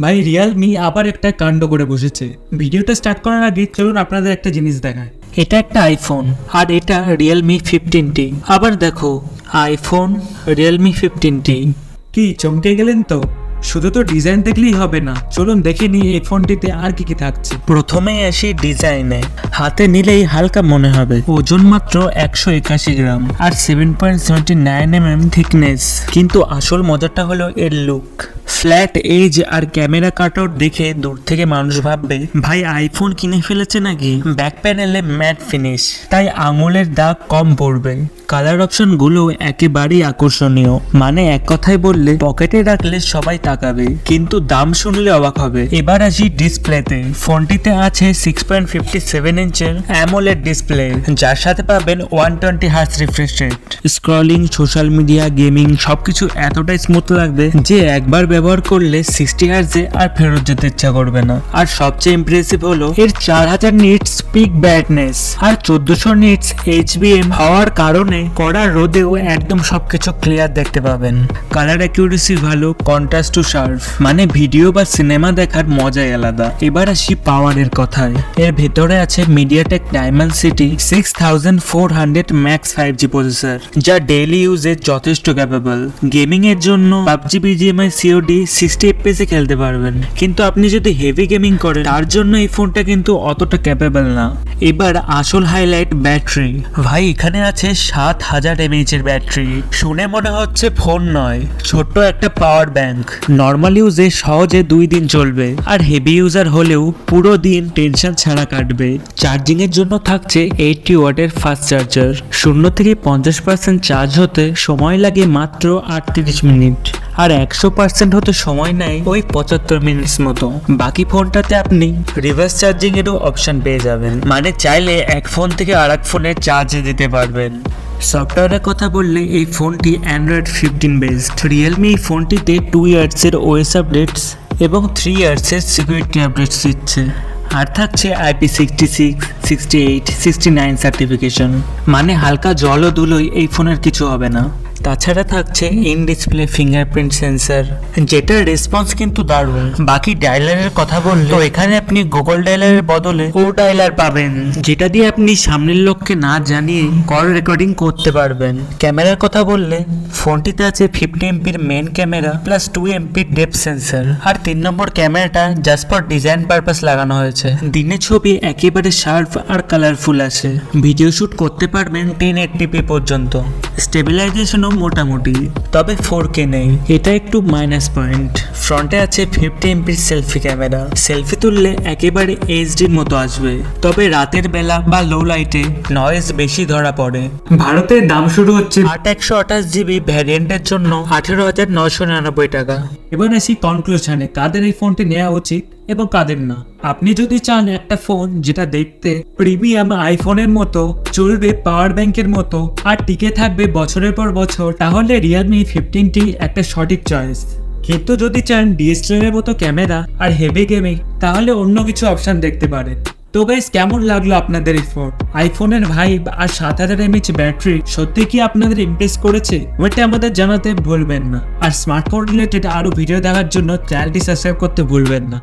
ভাই রিয়েলমি আবার একটা কাণ্ড করে বসেছে। ভিডিওটা স্টার্ট করার আগে চলুন আপনাদের একটা জিনিস দেখায়। এটা একটা আইফোন আর এটা রিয়েলমি 15T। আবার দেখো আইফোন রিয়েলমি 15T। কি চমকে গেলেন তো? শুধু তো ডিজাইন দেখলেই হবে না, চলুন দেখে নিই এই ফোনটিতে আর কি কি থাকছে। প্রথমেই আসি ডিজাইনে। হাতে নিলেই হালকা মনে হবে, ওজন মাত্র 181 গ্রাম আর 7.79 mm থিকনেস। কিন্তু আসল মজাটা হলো এর লুক। ফ্ল্যাট এজ আর ক্যামেরা কাটআউট দেখে দূর থেকে মানুষ ভাববে ভাই আইফোন কিনে ফেলেছে নাকি। ব্যাক প্যানেলে ম্যাট ফিনিশ, তাই আঙুলের দাগ কম পড়বে। কালার অপশন গুলো একেবারেই আকর্ষণীয়, মানে এক কথায় বললে পকেটে রাখলে সবাই তাকাবে, কিন্তু দাম শুনলে অবাক হবে। এবার আসি ডিসপ্লেতে। ফোনটিতে আছে 6.57 ইঞ্চের অ্যামোলেড ডিসপ্লে, যার সাথে পাবেন 120 hertz refresh rate. Scrolling, social media, gaming সবকিছু এতটাই স্মুথ লাগবে যে একবার ব্যবহার করলে 60 হার্টজে আর ফেরত যেতে ইচ্ছা করবে না। আর সবচেয়ে ইমপ্রেসিভ হলো এর 4000 নিটস পিক ব্রাইটনেস আর 1400 নিটস HBM হওয়ার কারণে কড়া রোদেও একদম সবকিছু ক্লিয়ার দেখতে পাবেন। কালার অ্যাকিউরেসি ভালো, কন্ট্রাস্ট টু শার্প, মানে ভিডিও বা সিনেমা দেখার মজাই আলাদা। এবার আসি পাওয়ারের কথায়। এর ভেতরে আছে MediaTek Dimensity 6400 max 5G processor, যা ডেইলি ইউজে যথেষ্ট ক্যাপেবল। গেমিং এর জন্য PUBG, BGMI, COD 60 FPS এ খেলতে পারবেন, কিন্তু আপনি যদি হেভি গেমিং করেন তার জন্য এই ফোনটা কিন্তু অতটা ক্যাপেবল না। এবার আসল হাইলাইট, ব্যাটারি। ভাই এখানে আছে 7000 mAh এর ব্যাটারি। শুনে মনে হচ্ছে ফোন নয়, ছোট্ট একটা পাওয়ার ব্যাংক। নর্মাল ইউজে সহজে 2 দিন চলবে, আর হেভি ইউজার হলেও পুরো দিন টেনশন ছাড়া কাটবে। চার্জিং এর জন্য থাকছে 80 ওয়াটের ফাস্ট চার্জার। 0 থেকে 50% চার্জ হতে সময় লাগে মাত্র 38 মিনিট, আর 100% হতে সময় নেয় ওই 75 মিনিটস মতো। বাকি ফোনটাতে আপনি রিভার্স চার্জিং এরও অপশন পেয়ে যাবেন, মানে চাইলে এক ফোন থেকে আরেক ফোনে চার্জ দিতে পারবেন। সফটওয়্যারের কথা বললে এই ফোনটি অ্যান্ড্রয়েড 15 বেসড। রিয়েলমি এই ফোনটিতে 2 ইয়ার্সের OS আপডেটস এবং 3 ইয়ার্সের সিকিউরিটি আপডেটস দিচ্ছে, আর থাকছে IP66, 68, 69 সার্টিফিকেশন, মানে হালকা জল ও ধুলোয় এই ফোনের কিছু হবে না। তাছাড়া থাকছে ইন ডিসপ্লে ফিঙ্গারপ্রিন্ট সেন্সর, যেটার রেসপন্স কিন্তু দারুণ। বাকি ডায়ালারের কথা বললে, তো এখানে আপনি গুগল ডায়ালারের বদলে ও ডায়ালার পাবেন, যেটা দিয়ে আপনি সামনের লোককে না জানিয়ে কল রেকর্ডিং করতে পারবেন। ক্যামেরার কথা বললে ফোনটিতে আছে 50 MP main camera plus 2 MP depth sensor, আর 3 নম্বর ক্যামেরাটা জাস্ট ফর ডিজাইন পারপাস লাগানো হয়েছে। দিনে ছবি একেবারে শার্প আর কালারফুল আছে। ভিডিও শুট করতে পারবেন 1080p পর্যন্ত। স্টেবিলাইজেশন মোটামুটি, তবে 4K নেই, এটা একটু মাইনাস পয়েন্ট। ফ্রন্টে আছে 50 MP সেলফি ক্যামেরা, সেলফি তুললে একেবারে এইচডির মতো আসবে, তবে রাতের বেলা বা লো লাইটে নয়েজ বেশি ধরা পড়ে। ভারতের দাম শুরু হচ্ছে 8/128GB ভ্যারিয়েন্টের জন্য 18,999 টাকা। এবার আসি কনক্লুশনে, কাদের এই ফোনটি নেওয়া উচিত এবং কাদের না। আপনি যদি চান একটা ফোন যেটা দেখতে প্রিমিয়াম আইফোনের মতো, চলবে পাওয়ার ব্যাংকের মতো, আর টিকে থাকবে বছরের পর বছর, তাহলে রিয়েলমি 15T একটা সঠিক চয়েস। কিন্তু যদি চান DSLR এর মতো ক্যামেরা আর হেভি গেমিং, তাহলে অন্য কিছু অপশন দেখতে পারেন। তো গাইস, কেমন লাগলো আপনাদের এই ফোন? আইফোনের ভাইব আর 7000 mAh ব্যাটারি সত্যি কি আপনাদের ইমপ্রেস করেছে? ওইটা আমাদের জানাতে ভুলবেন না। আর স্মার্টফোন রিলেটেড আরো ভিডিও দেখার জন্য চ্যানেলটি সাবস্ক্রাইব করতে ভুলবেন না।